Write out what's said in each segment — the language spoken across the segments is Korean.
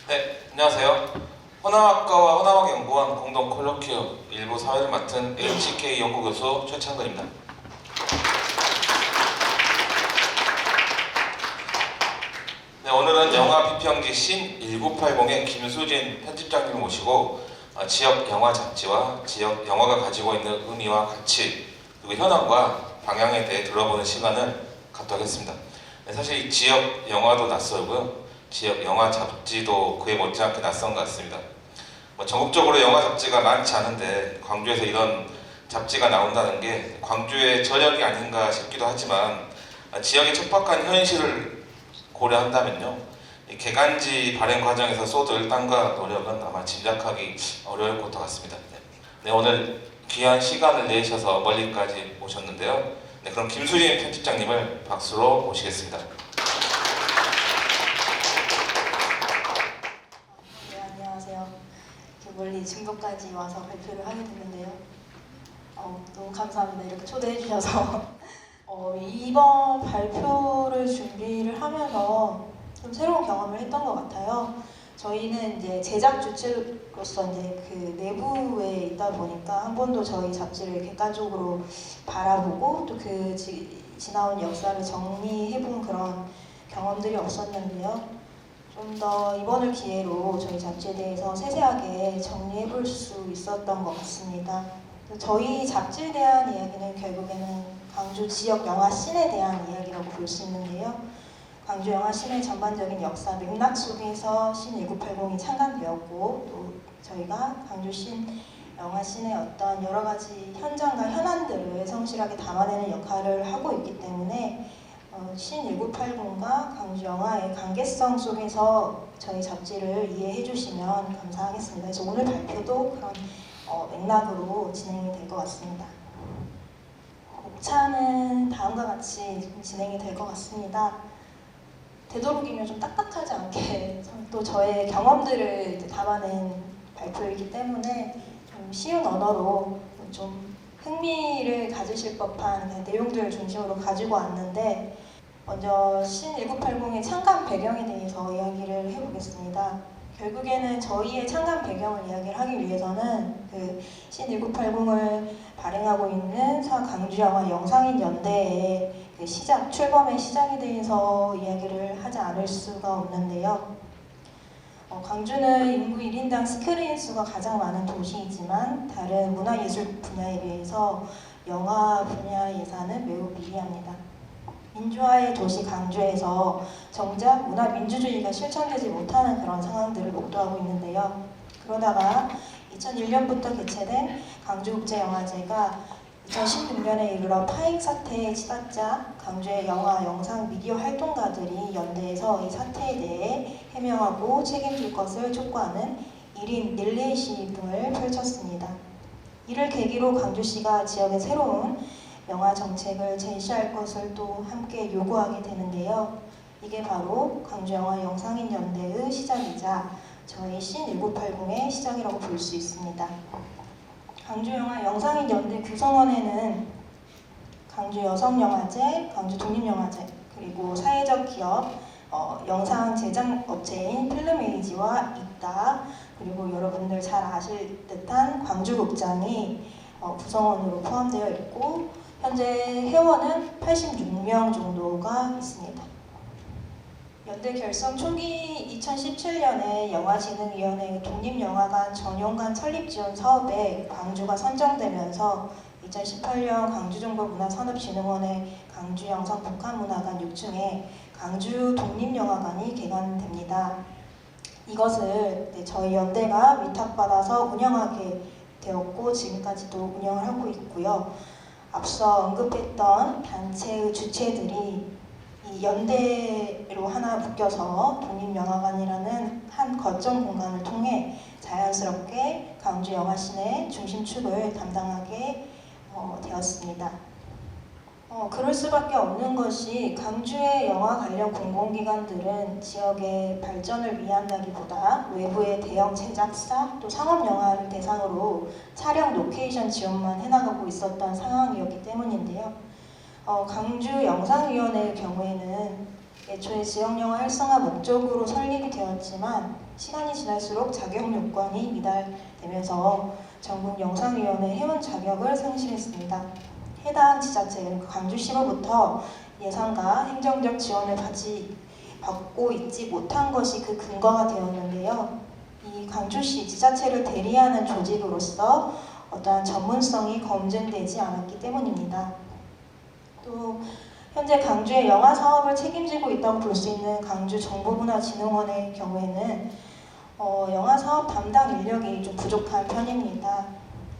네, 안녕하세요. 호남학과와 호남학연구원 공동 콜로퀴어 일부 사회를 맡은 HK 연구교수 최창근입니다. 네, 오늘은 영화 비평지 신 1980의 김수진 편집장님을 모시고 지역 영화 잡지와 지역 영화가 가지고 있는 의미와 가치 그리고 현황과 방향에 대해 들어보는 시간을 갖도록 하겠습니다. 네, 사실 이 지역 영화도 낯설고요. 지역 영화 잡지도 그에 못지않게 낯선 것 같습니다. 전국적으로 영화 잡지가 많지 않은데 광주에서 이런 잡지가 나온다는 게 광주의 저력이 아닌가 싶기도 하지만 지역의 척박한 현실을 고려한다면요, 이 개간지 발행 과정에서 쏟을 땀과 노력은 아마 짐작하기 어려울 것도 같습니다. 네, 오늘 귀한 시간을 내셔서 멀리까지 오셨는데요. 네, 그럼 김수진 편집장님을 박수로 모시겠습니다. 네, 안녕하세요. 이렇게 멀리 증거까지 와서 발표를 하게 됐는데요. 너무 감사합니다. 이렇게 초대해 주셔서. 이번 발표를 준비를 하면서 좀 새로운 경험을 했던 것 같아요. 저희는 이제 제작 주체로서 이제 그 내부에 있다 보니까 한 번도 저희 잡지를 객관적으로 바라보고 또 그 지나온 역사를 정리해본 그런 경험들이 없었는데요. 좀 더 이번을 기회로 저희 잡지에 대해서 세세하게 정리해볼 수 있었던 것 같습니다. 저희 잡지에 대한 이야기는 결국에는 광주 지역 영화 씬에 대한 이야기라고 볼 수 있는데요. 광주 영화 씬의 전반적인 역사 맥락 속에서 신 1980이 창간되었고 또 저희가 광주 씬 영화 씬의 어떤 여러 가지 현장과 현안들을 성실하게 담아내는 역할을 하고 있기 때문에 신 1980과 광주 영화의 관계성 속에서 저희 잡지를 이해해 주시면 감사하겠습니다. 그래서 오늘 발표도 그런 맥락으로 진행이 될 것 같습니다. 목차는 다음과 같이 진행이 될 것 같습니다. 되도록이면 좀 딱딱하지 않게 또 저의 경험들을 담아낸 발표이기 때문에 좀 쉬운 언어로 좀 흥미를 가지실 법한 내용들을 중심으로 가지고 왔는데, 먼저 신 1980의 창간 배경에 대해서 이야기를 해보겠습니다. 결국에는 저희의 창간 배경을 이야기를 하기 위해서는 그 신 1980을 발행하고 있는 광주영화 영상인 연대의 그 시작, 출범의 시작에 대해서 이야기를 하지 않을 수가 없는데요. 광주는 인구 1인당 스크린 수가 가장 많은 도시이지만 다른 문화예술 분야에 비해서 영화 분야 예산은 매우 미비합니다. 민주화의 도시 광주에서 정작 문화 민주주의가 실천되지 못하는 그런 상황들을 목도하고 있는데요. 그러다가 2001년부터 개최된 광주국제영화제가 2016년에 이르러 파행 사태에 치닫자 광주의 영화, 영상, 미디어 활동가들이 연대에서 이 사태에 대해 해명하고 책임질 것을 촉구하는 1인 릴레이 시위 등을 펼쳤습니다. 이를 계기로 광주시가 지역의 새로운 영화 정책을 제시할 것을 또 함께 요구하게 되는데요. 이게 바로 광주영화 영상인 연대의 시작이자 저희 신 1980의 시작이라고 볼 수 있습니다. 광주영화 영상인 연대 구성원에는 광주 여성영화제, 광주 독립영화제, 그리고 사회적 기업, 영상 제작 업체인 필름에이지와 있다, 그리고 여러분들 잘 아실 듯한 광주극장이 구성원으로 포함되어 있고, 현재 회원은 86명 정도가 있습니다. 연대 결성 초기 2017년에 영화진흥위원회 독립영화관 전용관 설립 지원 사업에 광주가 선정되면서 2018년 광주정보문화산업진흥원의 광주영상복합문화관 6층에 광주 독립영화관이 개관됩니다. 이것을 저희 연대가 위탁받아서 운영하게 되었고 지금까지도 운영을 하고 있고요. 앞서 언급했던 단체의 주체들이 이 연대로 하나 묶여서 독립영화관이라는 한 거점 공간을 통해 자연스럽게 광주 영화씬의 중심축을 담당하게 되었습니다. 그럴 수밖에 없는 것이 광주의 영화 관련 공공기관들은 지역의 발전을 위한다기보다 외부의 대형 제작사 또 상업영화를 대상으로 촬영 로케이션 지원만 해나가고 있었던 상황이었기 때문인데요. 광주 영상위원회의 경우에는 애초에 지역영화 활성화 목적으로 설립이 되었지만 시간이 지날수록 자격 요건이 미달되면서 전국영상위원회 회원 자격을 상실했습니다. 해당 지자체는 광주시로부터 예산과 행정적 지원을 받고 있지 못한 것이 그 근거가 되었는데요. 이 광주시 지자체를 대리하는 조직으로서 어떠한 전문성이 검증되지 않았기 때문입니다. 또 현재 광주의 영화 사업을 책임지고 있다고 볼 수 있는 광주정보문화진흥원의 경우에는 영화 사업 담당 인력이 좀 부족한 편입니다.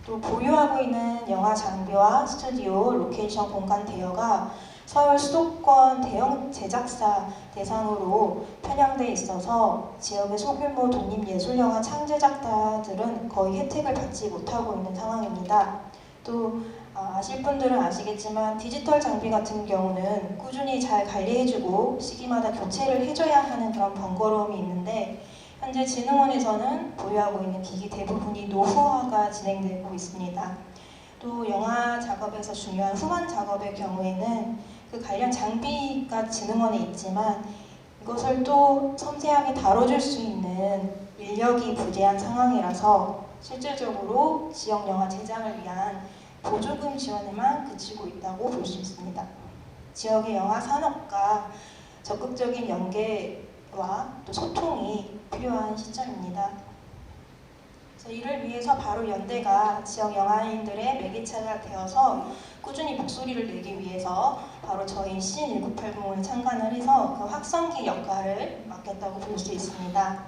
또 보유하고 있는 영화 장비와 스튜디오, 로케이션 공간 대여가 서울 수도권 대형 제작사 대상으로 편향돼 있어서 지역의 소규모 독립예술영화 창제작자들은 거의 혜택을 받지 못하고 있는 상황입니다. 또 아실 분들은 아시겠지만 디지털 장비 같은 경우는 꾸준히 잘 관리해주고 시기마다 교체를 해줘야 하는 그런 번거로움이 있는데 현재 진흥원에서는 보유하고 있는 기기 대부분이 노후화가 진행되고 있습니다. 또 영화 작업에서 중요한 후반 작업의 경우에는 그 관련 장비가 진흥원에 있지만 이것을 또 섬세하게 다뤄줄 수 있는 인력이 부재한 상황이라서 실질적으로 지역 영화 제작을 위한 보조금 지원에만 그치고 있다고 볼 수 있습니다. 지역의 영화 산업과 적극적인 연계와 또 소통이 필요한 시점입니다. 이를 위해서 바로 연대가 지역 영화인들의 매개체가 되어서 꾸준히 목소리를 내기 위해서 바로 저희 신1980을 창간을 해서 그 확성기 역할을 맡겠다고 볼 수 있습니다.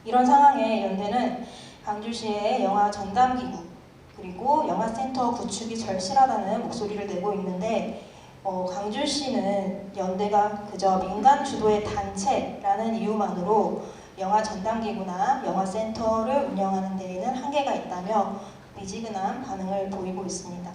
이런 상황에 연대는 광주시의 영화 전담기구 그리고 영화센터 구축이 절실하다는 목소리를 내고 있는데 광주시는 연대가 그저 민간 주도의 단체라는 이유만으로 영화 전담기구나 영화센터를 운영하는 데에는 한계가 있다며 미지근한 반응을 보이고 있습니다.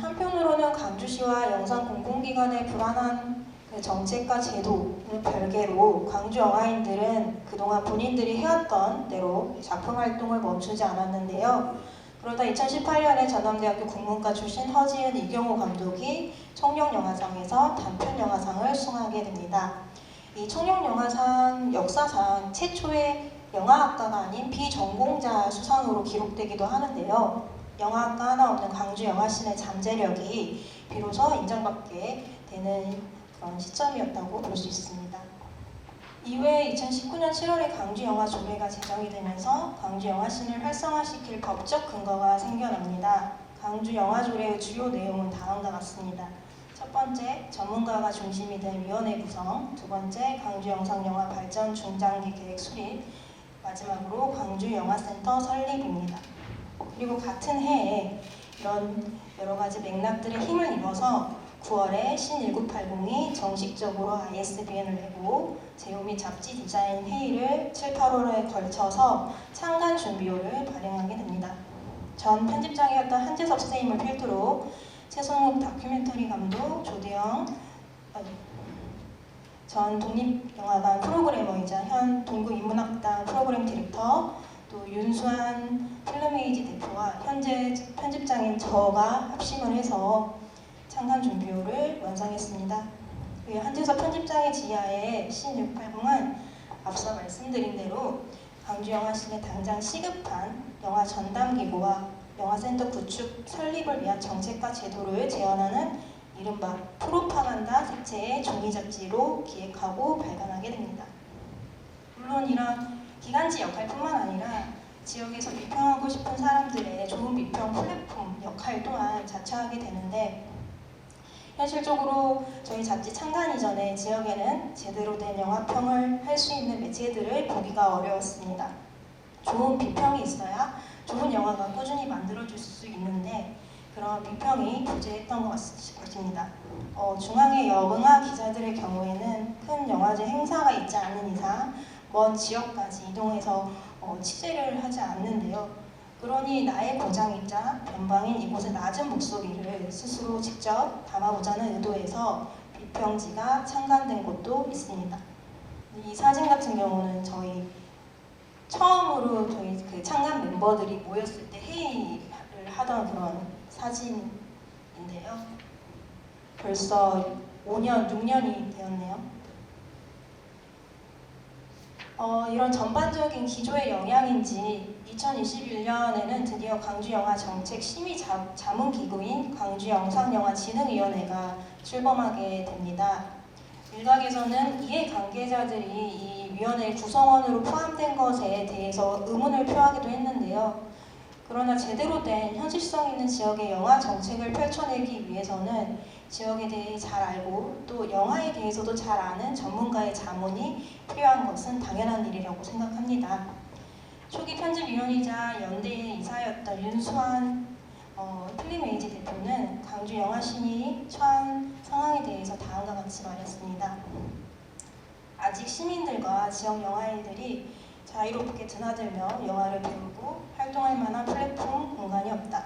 한편으로는 광주시와 영상공공기관의 불안한 정책과 제도를 별개로 광주 영화인들은 그동안 본인들이 해왔던 대로 작품 활동을 멈추지 않았는데요. 그러다 2018년에 전남대학교 국문과 출신 허지은 이경호 감독이 청룡영화상에서 단편영화상을 수상하게 됩니다. 이 청룡영화상 역사상 최초의 영화학과가 아닌 비전공자 수상으로 기록되기도 하는데요. 영화학과 하나 없는 광주 영화씬의 잠재력이 비로소 인정받게 되는 그런 시점이었다고 볼 수 있습니다. 이외에 2019년 7월에 광주영화조례가 제정이 되면서 광주영화씬을 활성화시킬 법적 근거가 생겨납니다. 광주영화조례의 주요 내용은 다음과 같습니다. 첫 번째, 전문가가 중심이 된 위원회 구성. 두 번째, 광주영상영화 발전 중장기 계획 수립. 마지막으로 광주영화센터 설립입니다. 그리고 같은 해에 이런 여러 가지 맥락들의 힘을 입어서 9월에 신1980이 정식적으로 ISBN을 내고 제휴 및 잡지 디자인 회의를 7, 8월에 걸쳐서 창간 준비호를 발행하게 됩니다. 전 편집장이었던 한재섭 선생님을 필두로 최성욱 다큐멘터리 감독, 조대영 전 독립영화관 프로그래머이자 현 동구인문학당 프로그램 디렉터, 또 윤수한 필름에이지 대표와 현재 편집장인 저가 합심을 해서 창간 준비호를 완성했습니다. 한재섭 편집장의 지하에 신680은 앞서 말씀드린 대로 광주영화씬에 당장 시급한 영화 전담기구와 영화센터 구축 설립을 위한 정책과 제도를 제언하는 이른바 프로파간다 색채의 종이 잡지로 기획하고 발간하게 됩니다. 물론 이런 기간지 역할뿐만 아니라 지역에서 비평하고 싶은 사람들의 좋은 비평 플랫폼 역할 또한 자처하게 되는데 현실적으로 저희 잡지 창간 이전에 지역에는 제대로 된 영화평을 할 수 있는 매체들을 보기가 어려웠습니다. 좋은 비평이 있어야 좋은 영화가 꾸준히 만들어질 수 있는데 그런 비평이 부재했던 것 같습니다. 중앙의 여응화 기자들의 경우에는 큰 영화제 행사가 있지 않은 이상 먼 지역까지 이동해서 취재를 하지 않는데요. 그러니 나의 고장이자 변방인 이곳의 낮은 목소리를 스스로 직접 담아보자는 의도에서 비평지가 창간된 곳도 있습니다. 이 사진 같은 경우는 저희 처음으로 저희 그 창간 멤버들이 모였을 때 회의를 하던 그런 사진인데요. 벌써 5년, 6년이 되었네요. 이런 전반적인 기조의 영향인지 2021년에는 드디어 광주영화정책심의자문기구인 광주영상영화진흥위원회가 출범하게 됩니다. 일각에서는 이해관계자들이 이 위원회 구성원으로 포함된 것에 대해서 의문을 표하기도 했는데요. 그러나 제대로 된 현실성 있는 지역의 영화 정책을 펼쳐내기 위해서는 지역에 대해 잘 알고 또 영화에 대해서도 잘 아는 전문가의 자문이 필요한 것은 당연한 일이라고 생각합니다. 초기 편집위원이자 연대의 이사였던 윤수환 필름에이지 대표는 광주 영화신이 처한 상황에 대해서 다음과 같이 말했습니다. 아직 시민들과 지역 영화인들이 자유롭게 드나들며 영화를 배우고 활동할 만한 플랫폼 공간이 없다.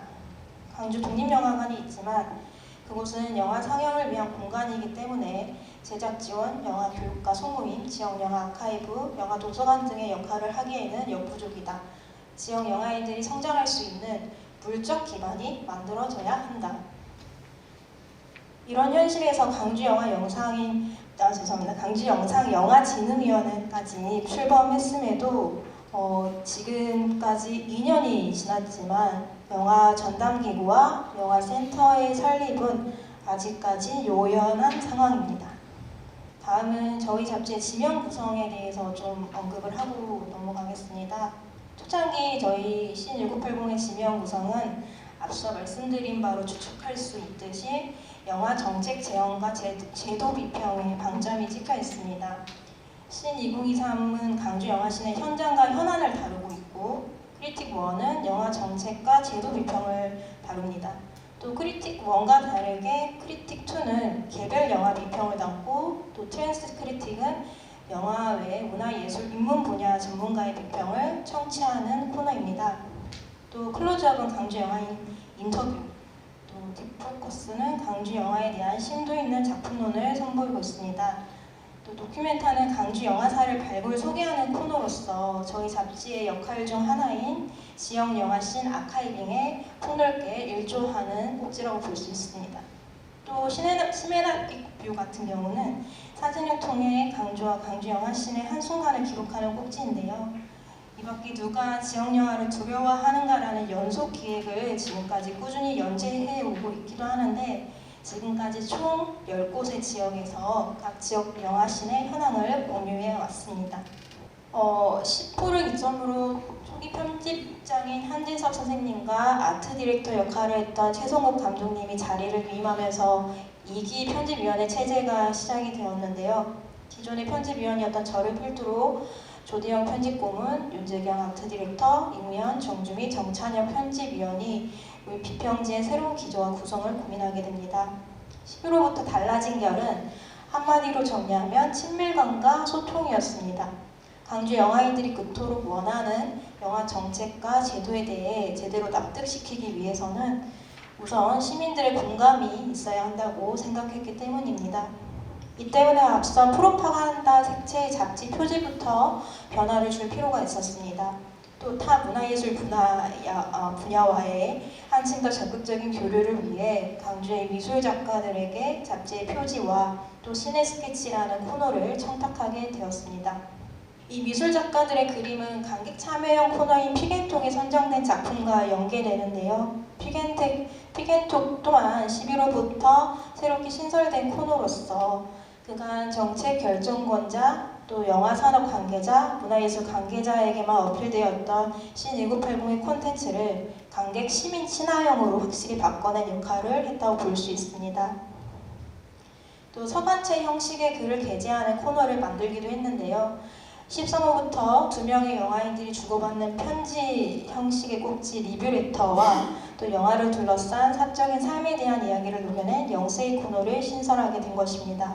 광주 독립영화관이 있지만 그곳은 영화 상영을 위한 공간이기 때문에 제작 지원, 영화 교육과 소모임, 지역 영화 아카이브, 영화 도서관 등의 역할을 하기에는 역부족이다. 지역 영화인들이 성장할 수 있는 물적 기반이 만들어져야 한다. 이런 현실에서 광주영상영화진흥위원회까지 출범했음에도 지금까지 2년이 지났지만 영화 전담기구와 영화센터의 설립은 아직까지 요연한 상황입니다. 다음은 저희 잡지의 지명 구성에 대해서 좀 언급을 하고 넘어가겠습니다. 초창기 저희 신1980의 지명 구성은 앞서 말씀드린 바로 추측할 수 있듯이 영화 정책 제언과 제도 비평의 방점이 찍혀 있습니다. 신2023은 광주 영화신의 현장과 현안을 다루고 있고 크리틱1은 영화 정책과 제도 비평을 다룹니다. 또 크리틱1과 다르게 크리틱2는 개별 영화 비평을 담고 또 트랜스 크리틱은 영화 외 문화예술 인문 분야 전문가의 비평을 청취하는 코너입니다. 또 클로즈업은 광주 영화인 인터뷰, 또 딥포커스는 광주 영화에 대한 심도 있는 작품론을 선보이고 있습니다. 또 도큐멘타는 광주 영화사를 발굴 소개하는 코너로서 저희 잡지의 역할 중 하나인 지역 영화씬 아카이빙에 폭넓게 일조하는 꼭지라고 볼 수 있습니다. 또 시네마틱 뷰 같은 경우는 사진을 통해 강주와 광주 영화씬의 한순간을 기록하는 꼭지인데요. 이 밖에 누가 지역 영화를 두려워하는가라는 연속 기획을 지금까지 꾸준히 연재해 오고 있기도 하는데 지금까지 총 10곳의 지역에서 각 지역 영화씬의 현황을 공유해 왔습니다. 10호를 기점으로 초기 편집장인 한진섭 선생님과 아트 디렉터 역할을 했던 최성욱 감독님이 자리를 위임하면서 2기 편집위원회 체제가 시작이 되었는데요. 기존의 편집위원이었던 저를 필두로 조대영 편집고문, 윤재경 아트 디렉터, 임우현, 정주미, 정찬혁 편집위원이 우리 비평지의 새로운 기조와 구성을 고민하게 됩니다. 11호부터 달라진 결은 한마디로 정리하면 친밀감과 소통이었습니다. 광주 영화인들이 그토록 원하는 영화 정책과 제도에 대해 제대로 납득시키기 위해서는 우선 시민들의 공감이 있어야 한다고 생각했기 때문입니다. 이 때문에 앞서 프로파간다 색채의 잡지 표지부터 변화를 줄 필요가 있었습니다. 또 타 문화예술 분야와의 한층 더 적극적인 교류를 위해 광주의 미술 작가들에게 잡지의 표지와 또 시네 스케치라는 코너를 청탁하게 되었습니다. 이 미술 작가들의 그림은 관객 참여형 코너인 피겐톡에 선정된 작품과 연계되는데요. 피겐톡 또한 11호부터 새롭게 신설된 코너로서 그간 정책 결정권자, 또 영화산업 관계자, 문화예술 관계자에게만 어필되었던 신1980의 콘텐츠를 관객 시민 친화형으로 확실히 바꿔낸 역할을 했다고 볼 수 있습니다. 또 서간체 형식의 글을 게재하는 코너를 만들기도 했는데요. 13호부터 2명의 영화인들이 주고받는 편지 형식의 꼭지 리뷰레터와 또 영화를 둘러싼 사적인 삶에 대한 이야기를 녹여낸 영세이 코너를 신설하게 된 것입니다.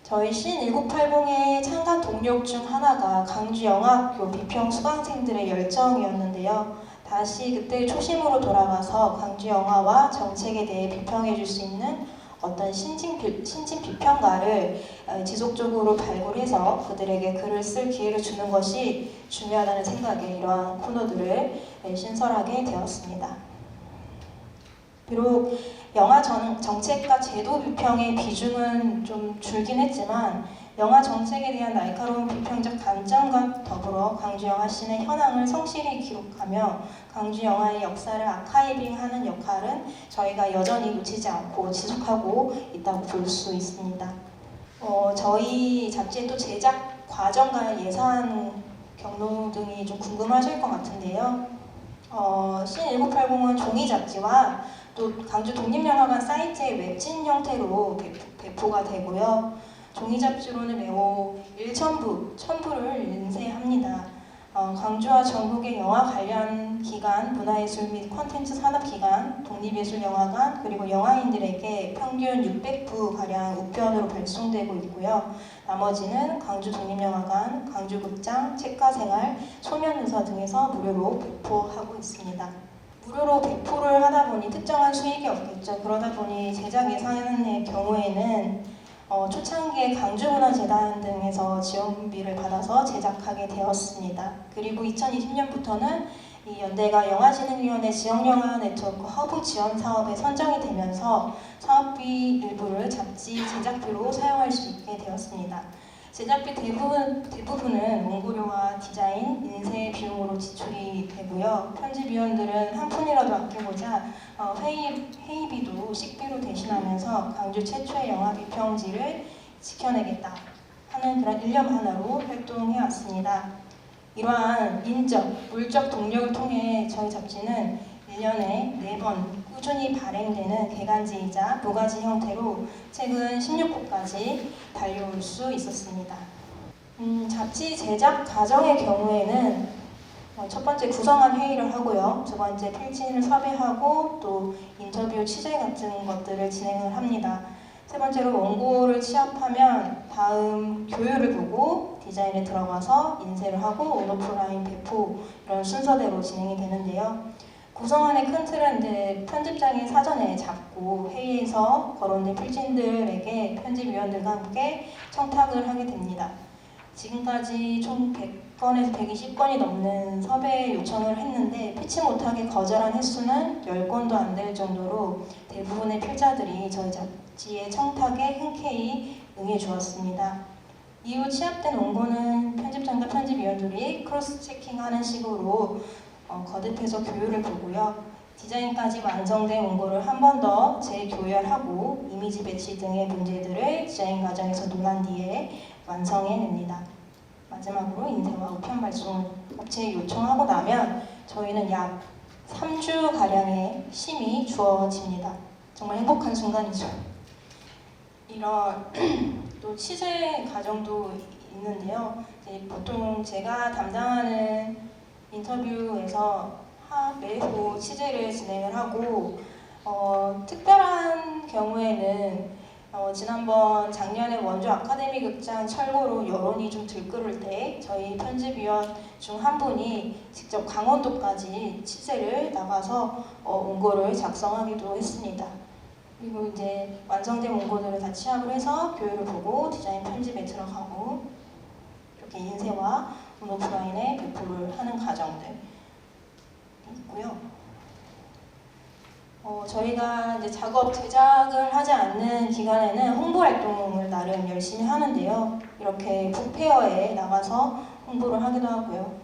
저희 신1980의 창간 동력 중 하나가 광주영화학교 비평 수강생들의 열정이었는데요. 다시 그때의 초심으로 돌아가서 광주영화와 정책에 대해 비평해 줄 수 있는 어떤 신진 비평가를 지속적으로 발굴해서 그들에게 글을 쓸 기회를 주는 것이 중요하다는 생각에 이러한 코너들을 신설하게 되었습니다. 비록 영화 정책과 제도 비평의 비중은 좀 줄긴 했지만 영화 정책에 대한 날카로운 비평적 관점과 더불어 광주 영화씬의 현황을 성실히 기록하며 광주 영화의 역사를 아카이빙하는 역할은 저희가 여전히 놓치지 않고 지속하고 있다고 볼 수 있습니다. 저희 잡지의 또 제작 과정과 예산 경로 등이 좀 궁금하실 것 같은데요. 신1980은 종이 잡지와 또 광주 독립영화관 사이트의 웹진 형태로 배포가 되고요. 종이 잡지로는 매우 1000부를 인쇄합니다. 광주와 전국의 영화 관련 기관, 문화예술 및 콘텐츠 산업기관, 독립예술영화관, 그리고 영화인들에게 평균 600부가량 우편으로 발송되고 있고요. 나머지는 광주 독립영화관, 광주극장, 책가생활, 소면유서 등에서 무료로 배포하고 있습니다. 무료로 배포를 하다 보니 특정한 수익이 없겠죠. 그러다 보니 제작 예산의 경우에는 초창기에 강주문화재단 등에서 지원비를 받아서 제작하게 되었습니다. 그리고 2020년부터는 이 연대가 영화진흥위원회 지역영화 네트워크 허브 지원 사업에 선정이 되면서 사업비 일부를 잡지 제작비로 사용할 수 있게 되었습니다. 제작비 대부분은 원고료와 디자인, 인쇄 비용으로 지출이 되고요. 편집위원들은 한 푼이라도 아껴보자 회의비도 식비로 대신하면서 광주 최초의 영화 비평지를 지켜내겠다 하는 그런 일념 하나로 활동해왔습니다. 이러한 인적, 물적 동력을 통해 저희 잡지는 1년에 4번 꾸준히 발행되는 개간지이자 모가지 형태로 최근 16호까지 달려올 수 있었습니다. 잡지 제작 과정의 경우에는 첫 번째 구성안 회의를 하고요. 두 번째 필진을 섭외하고 또 인터뷰 취재 같은 것들을 진행을 합니다. 세 번째로 원고를 취합하면 다음 교육을 보고 디자인에 들어가서 인쇄를 하고 온오프라인 배포 이런 순서대로 진행이 되는데요. 구성안의 큰 틀은 이제 편집장이 사전에 잡고 회의에서 거론된 필진들에게 편집위원들과 함께 청탁을 하게 됩니다. 지금까지 총 100건에서 120건이 넘는 섭외 요청을 했는데 피치 못하게 거절한 횟수는 10건도 안 될 정도로 대부분의 필자들이 저희 잡지의 청탁에 흔쾌히 응해 주었습니다. 이후 취합된 원고는 편집장과 편집위원들이 크로스 체킹하는 식으로 거듭해서 교율을 보고요. 디자인까지 완성된 원고를 한 번 더 재교열하고 이미지 배치 등의 문제들을 디자인 과정에서 논한 뒤에 완성해냅니다. 마지막으로 인쇄와 우편 발송 업체에 요청하고 나면 저희는 약 3주가량의 쉼이 주어집니다. 정말 행복한 순간이죠. 이런 또 취재 과정도 있는데요. 보통 제가 담당하는 인터뷰에서 매후 취재를 진행을 하고 특별한 경우에는 지난번 작년에 원주 아카데미 극장 철거로 여론이 좀 들끓을 때 저희 편집위원 중 한 분이 직접 강원도까지 취재를 나가서 원고를 작성하기도 했습니다. 그리고 이제 완성된 원고들을 다 취합을 해서 교육을 보고 디자인 편집에 들어가고 이렇게 인쇄와 온오프라인에 배포를 하는 과정들 있고요. 저희가 이제 작업 제작을 하지 않는 기간에는 홍보 활동을 나름 열심히 하는데요. 이렇게 북페어에 나가서 홍보를 하기도 하고요.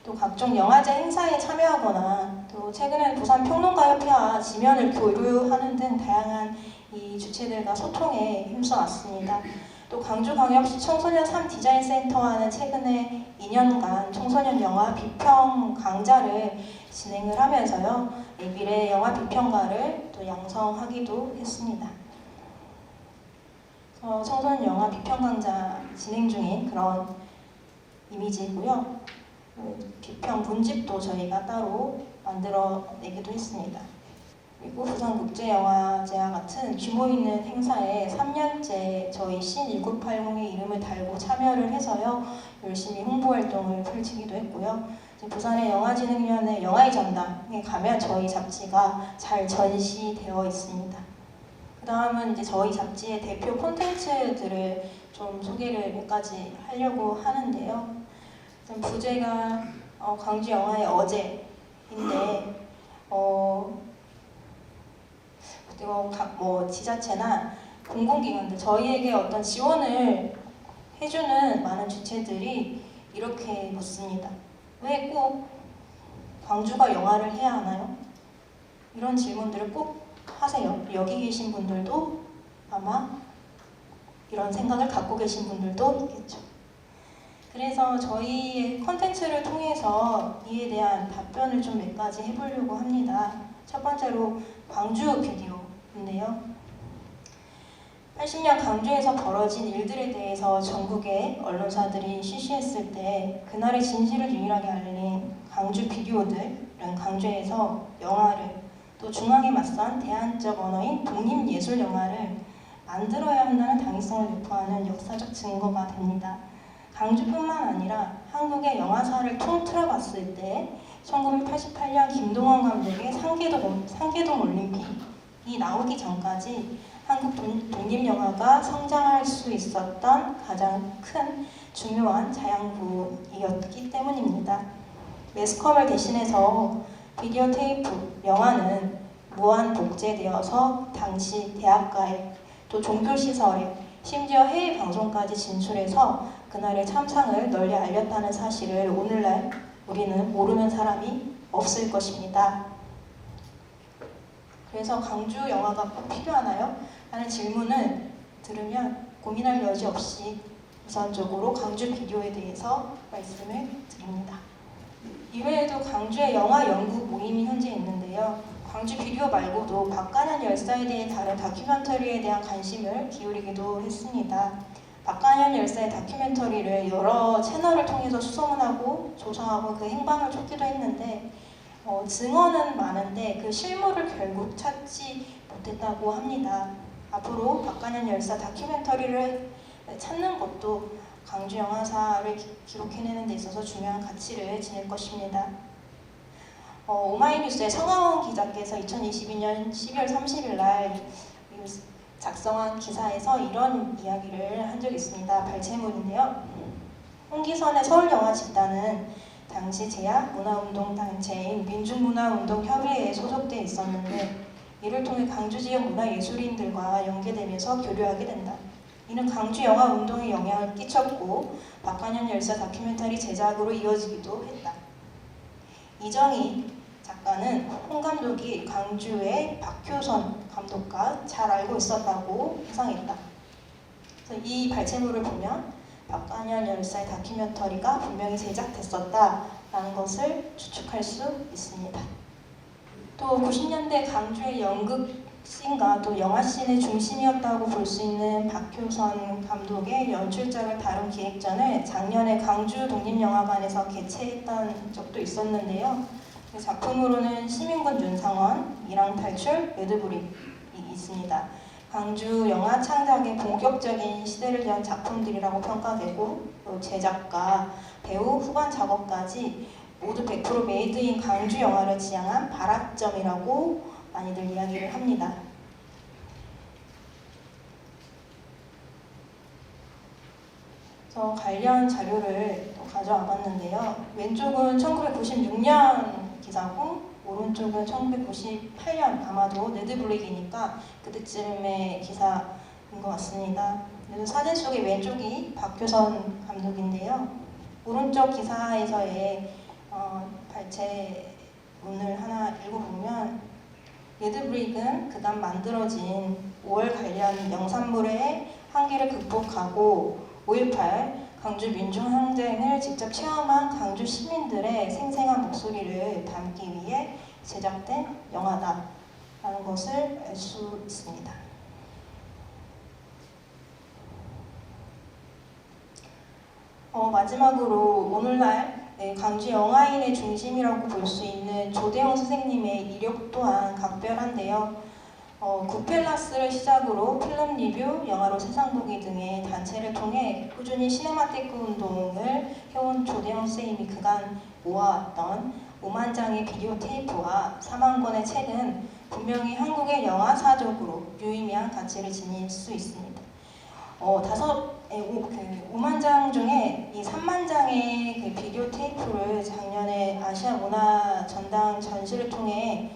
또 각종 영화제 행사에 참여하거나 또 최근에는 부산 평론가협회와 지면을 교류하는 등 다양한 이 주체들과 소통에 힘써왔습니다. 또 광주광역시 청소년 3디자인센터와는 최근에 2년간 청소년 영화 비평 강좌를 진행을 하면서요. 미래 영화 비평가를 또 양성하기도 했습니다. 청소년 영화 비평 강좌 진행 중인 그런 이미지이고요. 비평 문집도 저희가 따로 만들어내기도 했습니다. 그리고 부산국제영화제와 같은 규모 있는 행사에 3년째 저희 신1980의 이름을 달고 참여를 해서요. 열심히 홍보 활동을 펼치기도 했고요. 부산의 영화진흥위원회 영화의 전당에 가면 저희 잡지가 잘 전시되어 있습니다. 그 다음은 이제 저희 잡지의 대표 콘텐츠들을 좀 소개를 몇 가지 하려고 하는데요. 부제가 광주 영화의 어제인데 그리고 뭐 지자체나 공공기관들 저희에게 어떤 지원을 해주는 많은 주체들이 이렇게 묻습니다. 왜 꼭 광주가 영화를 해야 하나요? 이런 질문들을 꼭 하세요. 여기 계신 분들도 아마 이런 생각을 갖고 계신 분들도 있겠죠. 그래서 저희의 컨텐츠를 통해서 이에 대한 답변을 좀 몇 가지 해보려고 합니다. 첫 번째로 광주 비디오인데요. 80년 강주에서 벌어진 일들에 대해서 전국의 언론사들이 실시했을 때 그날의 진실을 유일하게 알린 광주 비디오들은 강주에서 영화를 또 중앙에 맞선 대안적 언어인 독립예술 영화를 만들어야 한다는 당위성을 내포하는 역사적 증거가 됩니다. 강주뿐만 아니라 한국의 영화사를 통틀어 봤을 때 1988년 김동원 감독의 상계동 올림픽이 나오기 전까지 한국 독립영화가 성장할 수 있었던 가장 큰 중요한 자양분이었기 때문입니다. 매스컴을 대신해서 비디오 테이프, 영화는 무한 복제되어서 당시 대학가에 또 종교시설에 심지어 해외 방송까지 진출해서 그날의 참상을 널리 알렸다는 사실을 오늘날 우리는 모르는 사람이 없을 것입니다. 그래서 강주 영화가 꼭 필요하나요? 하는 질문을 들으면 고민할 여지 없이 우선적으로 강주 비디오에 대해서 말씀을 드립니다. 이외에도 강주의 영화 연구 모임이 현재 있는데요. 광주 비디오 말고도 박간현 열사에 대해 다른 다큐멘터리에 대한 관심을 기울이기도 했습니다. 박간현 열사의 다큐멘터리를 여러 채널을 통해서 수소문하고 조사하고 그 행방을 쫓기도 했는데 증언은 많은데 그 실물을 결국 찾지 못했다고 합니다. 앞으로 박간현 열사 다큐멘터리를 찾는 것도 강주 영화사를 기록해내는 데 있어서 중요한 가치를 지닐 것입니다. 오마이뉴스의 성하원 기자께서 2022년 12월 30일 날 작성한 기사에서 이런 이야기를 한 적이 있습니다. 발췌문인데요. 홍기선의 서울영화집단은 당시 제야 문화운동 단체인 민중문화운동협의회에 소속돼 있었는데 이를 통해 강주 지역 문화예술인들과 연계되면서 교류하게 된다. 이는 강주 영화 운동에 영향을 끼쳤고 박간현 열사 다큐멘터리 제작으로 이어지기도 했다. 이정희 작가는 홍 감독이 강주의 박효선 감독과 잘 알고 있었다고 해석했다. 그래서 이 발췌물을 보면 박간현 열사의 다큐멘터리가 분명히 제작됐었다라는 것을 추측할 수 있습니다. 또 90년대 강주의 연극씬과 또 영화씬의 중심이었다고 볼 수 있는 박효선 감독의 연출작을 다룬 기획전을 작년에 강주 독립영화관에서 개최했던 적도 있었는데요. 그 작품으로는 시민군 윤상원, 일왕탈출, 레드불이 있습니다. 강주 영화 창작의 본격적인 시대를 연 작품들이라고 평가되고 제작과 배우 후반 작업까지 모두 100% 메이드인 강주 영화를 지향한 발화점이라고 많이들 이야기를 합니다. 그래서 관련 자료를 또 가져와 봤는데요. 왼쪽은 1996년 기사고 오른쪽은 1998년 아마도 네드블랙이니까 그때쯤의 기사인 것 같습니다. 그래서 사진 속의 왼쪽이 박효선 감독인데요. 오른쪽 기사에서의 발췌문을 하나 읽어보면 레드브릭은 그간 만들어진 5월 관련 영상물의 한계를 극복하고 5.18 강주 민중항쟁을 직접 체험한 강주 시민들의 생생한 목소리를 담기 위해 제작된 영화다라는 것을 알 수 있습니다. 마지막으로 오늘날 강주 영화인의 중심이라고 볼 수 있는 조대영 선생님의 이력 또한 각별한데요. 구펠라스를 시작으로 필름 리뷰, 영화로 세상 보기 등의 단체를 통해 꾸준히 시네마테크 운동을 해온 조대영 선생님이 그간 모아왔던 5만 장의 비디오 테이프와 4만 권의 책은 분명히 한국의 영화사적으로 유의미한 가치를 지닐 수 있습니다. 5만 장 중에 이 3만 장의 그 비디오 테이프를 작년에 아시아 문화 전당 전시를 통해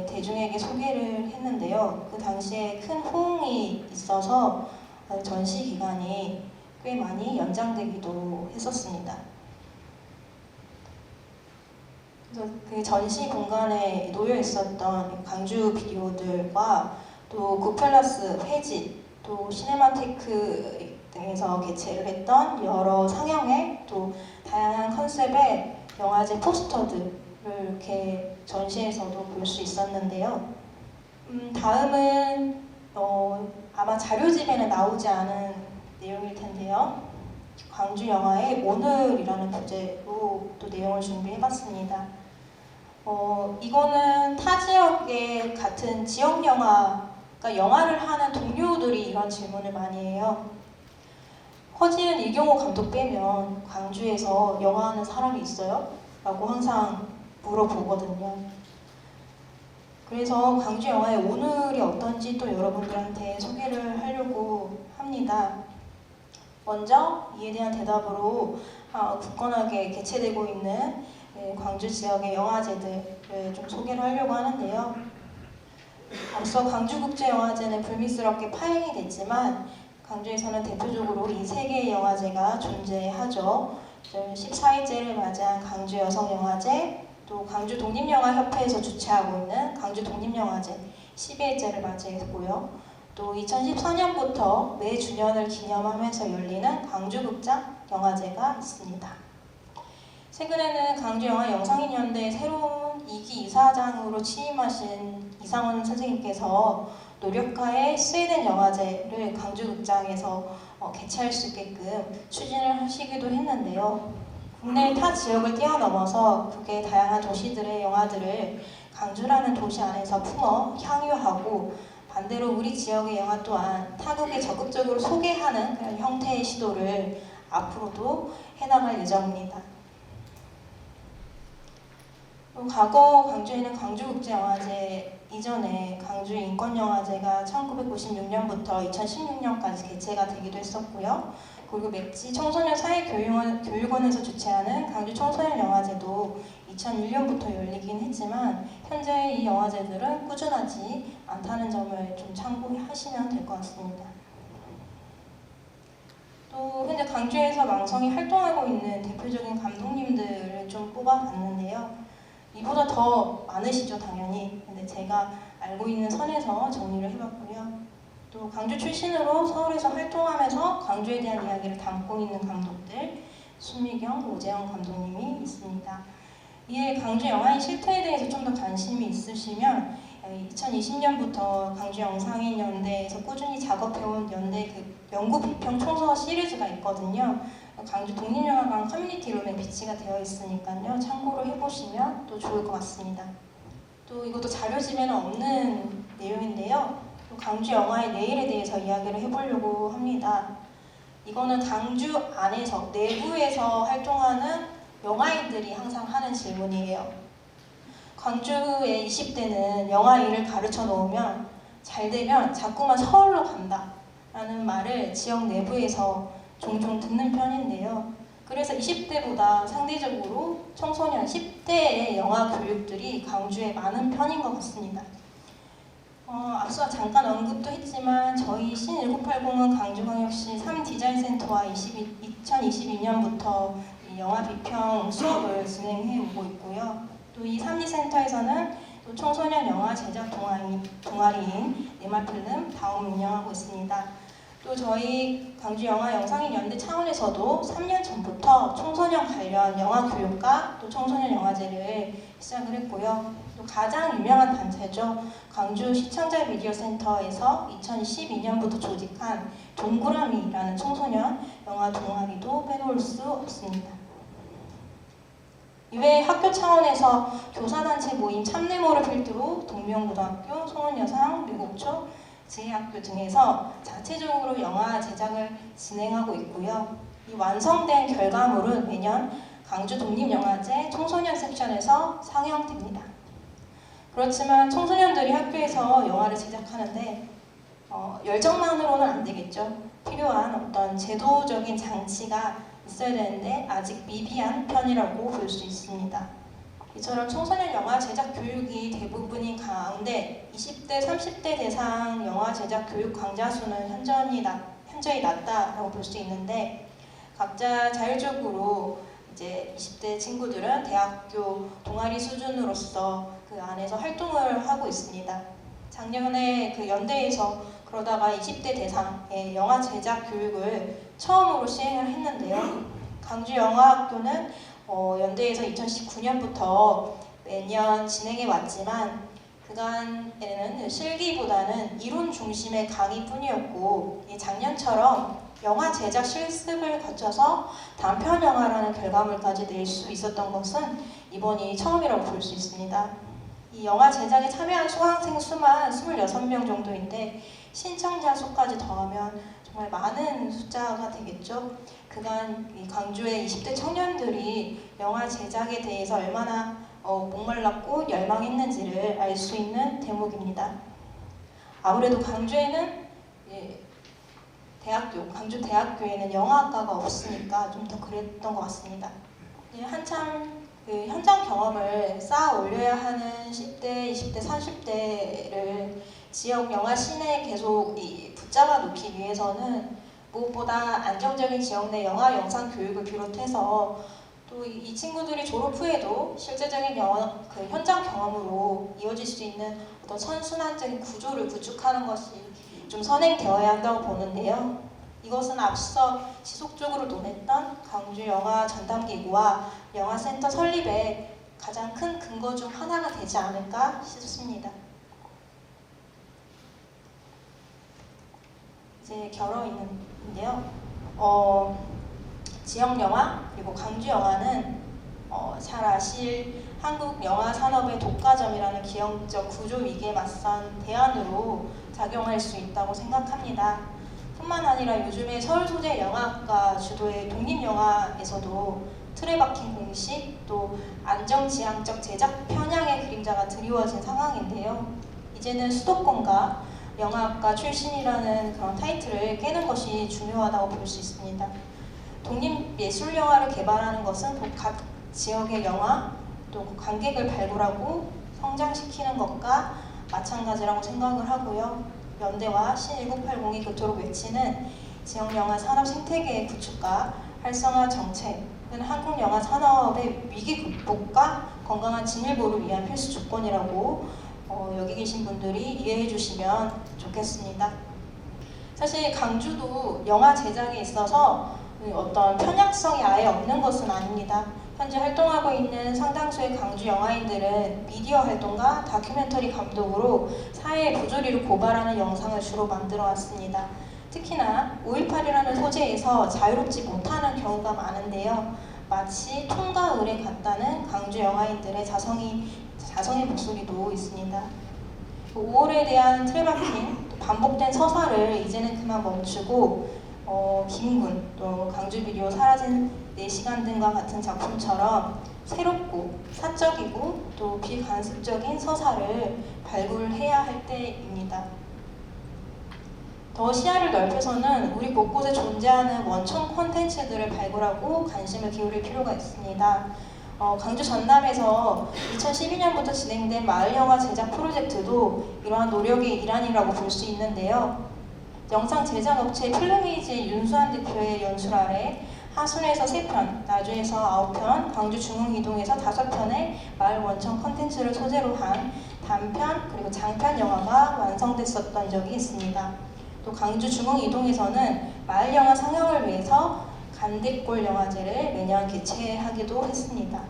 대중에게 소개를 했는데요. 그 당시에 큰 호응이 있어서 전시 기간이 꽤 많이 연장되기도 했었습니다. 그래서 그 전시 공간에 놓여 있었던 광주 비디오들과 또 구펠라스 회지, 또 시네마테크 등에서 개최를 했던 여러 상영회, 또 다양한 컨셉의 영화제 포스터들을 이렇게 전시에서도 볼 수 있었는데요. 다음은 아마 자료집에는 나오지 않은 내용일 텐데요. 광주 영화의 오늘이라는 부제로 또 내용을 준비해봤습니다. 이거는 타 지역의 같은 지역 영화, 그러니까 영화를 하는 동료들이 이런 질문을 많이 해요. 허지은, 이경호 감독 빼면 광주에서 영화하는 사람이 있어요? 라고 항상 물어보거든요. 그래서 광주 영화의 오늘이 어떤지 또 여러분들한테 소개를 하려고 합니다. 먼저 이에 대한 대답으로 굳건하게 개최되고 있는 광주 지역의 영화제들을 좀 소개를 하려고 하는데요. 앞서 광주국제영화제는 불미스럽게 파행이 됐지만 광주에서는 대표적으로 이 세 개의 영화제가 존재하죠. 14회째를 맞이한 광주여성영화제, 또 광주독립영화협회에서 주최하고 있는 광주독립영화제 12회째를 맞이했고요. 또 2014년부터 매 주년을 기념하면서 열리는 광주극장 영화제가 있습니다. 최근에는 광주영화영상인연대 새로운 2기 이사장으로 취임하신 이상원 선생님께서 노력가의 스웨덴 영화제를 광주극장에서 개최할 수 있게끔 추진을 하시기도 했는데요. 국내 타 지역을 뛰어넘어서 국외 다양한 도시들의 영화들을 강주라는 도시 안에서 품어 향유하고 반대로 우리 지역의 영화 또한 타국에 적극적으로 소개하는 그런 형태의 시도를 앞으로도 해나갈 예정입니다. 과거 광주에는 광주국제영화제 이전에 광주인권영화제가 1996년부터 2016년까지 개최가 되기도 했었고요. 그리고 맥지 청소년 사회교육원에서 주최하는 광주청소년영화제도 2001년부터 열리긴 했지만 현재 이 영화제들은 꾸준하지 않다는 점을 좀 참고하시면 될 것 같습니다. 또 현재 광주에서 망성이 활동하고 있는 대표적인 감독님들을 좀 뽑아봤는데요. 이보다 더 많으시죠, 당연히. 근데 제가 알고 있는 선에서 정리를 해봤고요. 또 광주 출신으로 서울에서 활동하면서 광주에 대한 이야기를 담고 있는 감독들, 순미경, 오재영 감독님이 있습니다. 이에 광주 영화인 실태에 대해서 좀 더 관심이 있으시면 2020년부터 광주 영상인연대에서 꾸준히 작업해온 연대 그 연구 비평 총서 시리즈가 있거든요. 광주 독립영화관 커뮤니티룸에 비치가 되어 있으니까요. 참고를 해보시면 또 좋을 것 같습니다. 또 이것도 자료집에는 없는 내용인데요. 또 광주 영화의 내일에 대해서 이야기를 해보려고 합니다. 이거는 광주 안에서, 내부에서 활동하는 영화인들이 항상 하는 질문이에요. 광주의 20대는 영화 일을 가르쳐 놓으면 잘 되면 자꾸만 서울로 간다 라는 말을 지역 내부에서 종종 듣는 편인데요. 그래서 20대보다 상대적으로 청소년 10대의 영화 교육들이 광주에 많은 편인 것 같습니다. 앞서 잠깐 언급도 했지만 저희 신1980은 광주광역시 3디자인센터와 2022년부터 영화 비평 수업을 진행해 오고 있고요. 또 이 3디센터에서는 또 청소년 영화 제작 동아리인 네마필름 다음 운영하고 있습니다. 또 저희 광주영화영상인연대 차원에서도 3년 전부터 청소년 관련 영화 교육과 또 청소년 영화제를 시작을 했고요. 또 가장 유명한 단체죠. 광주 시청자 미디어 센터에서 2012년부터 조직한 동그라미라는 청소년 영화 동아리도 빼놓을 수 없습니다. 이외에 학교 차원에서 교사단체 모임 참내모를 필두로 동명고등학교, 송원여상, 밀곡초, 지혜학교 등에서 자체적으로 영화 제작을 진행하고 있고요. 이 완성된 결과물은 매년 광주 독립영화제 청소년 섹션에서 상영됩니다. 그렇지만 청소년들이 학교에서 영화를 제작하는데 열정만으로는 안 되겠죠. 필요한 어떤 제도적인 장치가 있어야 되는데 아직 미비한 편이라고 볼 수 있습니다. 이처럼 청소년 영화 제작 교육이 대부분인 가운데 20대, 30대 대상 영화 제작 교육 강좌 수는 현저히 낮다라고 볼 수 있는데, 각자 자율적으로 이제 20대 친구들은 대학교 동아리 수준으로서 그 안에서 활동을 하고 있습니다. 작년에 그 연대에서 그러다가 20대 대상의 영화 제작 교육을 처음으로 시행을 했는데요. 강주영화학교는 연대에서 2019년부터 매년 진행해 왔지만 그간에는 실기보다는 이론 중심의 강의뿐이었고, 작년처럼 영화 제작 실습을 거쳐서 단편 영화라는 결과물까지 낼 수 있었던 것은 이번이 처음이라고 볼 수 있습니다. 이 영화 제작에 참여한 수강생 수만 26명 정도인데 신청자 수까지 더하면 정말 많은 숫자가 되겠죠. 그간 이 광주의 20대 청년들이 영화 제작에 대해서 얼마나 목말랐고 열망했는지를 알 수 있는 대목입니다. 아무래도 광주에는 광주 대학교에는 영화학과가 없으니까 좀 더 그랬던 것 같습니다. 한참 그 현장 경험을 쌓아 올려야 하는 10대, 20대, 30대를 지역 영화 씬에 계속 붙잡아 놓기 위해서는 무엇보다 안정적인 지역 내 영화 영상 교육을 비롯해서 또 이 친구들이 졸업 후에도 실제적인 그 현장 경험으로 이어질 수 있는 어떤 선순환적인 구조를 구축하는 것이 좀 선행되어야 한다고 보는데요. 이것은 앞서 지속적으로 논했던 광주 영화 전담기구와 영화센터 설립의 가장 큰 근거 중 하나가 되지 않을까 싶습니다. 이제 결혼인데요. 지역 영화 그리고 광주 영화는 잘 아실 한국 영화 산업의 독과점이라는 기형적 구조 위기에 맞선 대안으로 작용할 수 있다고 생각합니다. 뿐만 아니라 요즘에 서울 소재 영화학과 주도의 독립영화에서도 틀에 박힌 공식 또 안정지향적 제작 편향의 그림자가 드리워진 상황인데요. 이제는 수도권과 영화학과 출신이라는 그런 타이틀을 깨는 것이 중요하다고 볼 수 있습니다. 독립예술영화를 개발하는 것은 각 지역의 영화 또 관객을 발굴하고 성장시키는 것과 마찬가지라고 생각을 하고요. 연대와 신1980이 그토록 외치는 지역영화 산업 생태계의 구축과 활성화 정책은 한국 영화 산업의 위기 극복과 건강한 진일보를 위한 필수 조건이라고 여기 계신 분들이 이해해 주시면 좋겠습니다. 사실 강주도 영화 제작에 있어서 어떤 편향성이 아예 없는 것은 아닙니다. 현재 활동하고 있는 상당수의 광주 영화인들은 미디어 활동가, 다큐멘터리 감독으로 사회의 부조리를 고발하는 영상을 주로 만들어 왔습니다. 특히나 5.18이라는 소재에서 자유롭지 못하는 경우가 많은데요. 마치 통과 을에 같다는 광주 영화인들의 자성의 목소리도 있습니다. 5월에 대한 틀박힌 반복된 서사를 이제는 그만 멈추고 김군, 또 강주 비디오 사라진 4시간 등과 같은 작품처럼 새롭고 사적이고 또 비간섭적인 서사를 발굴해야 할 때입니다. 더 시야를 넓혀서는 우리 곳곳에 존재하는 원천 콘텐츠들을 발굴하고 관심을 기울일 필요가 있습니다. 광주 전남에서 2012년부터 진행된 마을영화 제작 프로젝트도 이러한 노력의 일환이라고 볼 수 있는데요. 영상 제작업체 필름에이지의 윤수환 대표의 연출 아래 하순에서 3편, 나주에서 9편, 광주 중흥이동에서 5편의 마을 원천 컨텐츠를 소재로 한 단편 그리고 장편 영화가 완성됐었던 적이 있습니다. 또 광주 중흥이동에서는 마을 영화 상영을 위해서 간대골 영화제를 매년 개최하기도 했습니다.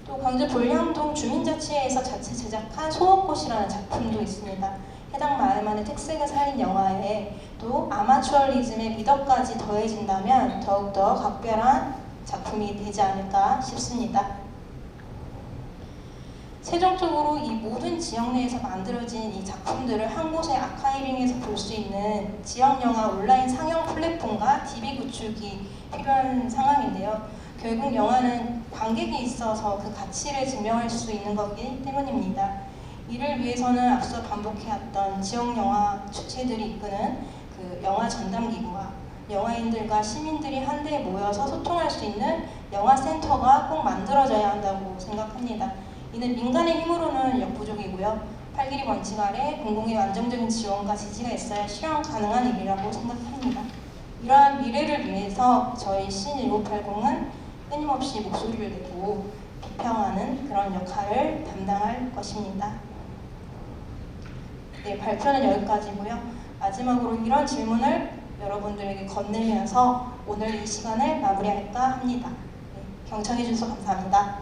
또 광주 볼량동 주민자치회에서 자체 제작한 소원꽃이라는 작품도 있습니다. 해당 마을만의 특색을 살린 영화에 또 아마추어리즘의 미덕까지 더해진다면 더욱더 각별한 작품이 되지 않을까 싶습니다. 최종적으로 이 모든 지역 내에서 만들어진 이 작품들을 한 곳의 아카이빙에서 볼 수 있는 지역영화 온라인 상영 플랫폼과 DB 구축이 필요한 상황인데요. 결국 영화는 관객이 있어서 그 가치를 증명할 수 있는 거기 때문입니다. 이를 위해서는 앞서 반복해왔던 지역영화 주체들이 이끄는 그 영화 전담기구와 영화인들과 시민들이 한데 모여서 소통할 수 있는 영화센터가 꼭 만들어져야 만들어져야 한다고 생각합니다. 이는 민간의 힘으로는 역부족이고요. 8.1 원칙 아래 공공의 안정적인 지원과 지지가 있어야 실현 가능한 일이라고 생각합니다. 이러한 미래를 위해서 저희 신1980은 끊임없이 목소리를 내고 비평하는 그런 역할을 담당할 것입니다. 네, 발표는 여기까지고요. 마지막으로 이런 질문을 여러분들에게 건네면서 오늘 이 시간을 마무리할까 합니다. 네, 경청해 주셔서 감사합니다.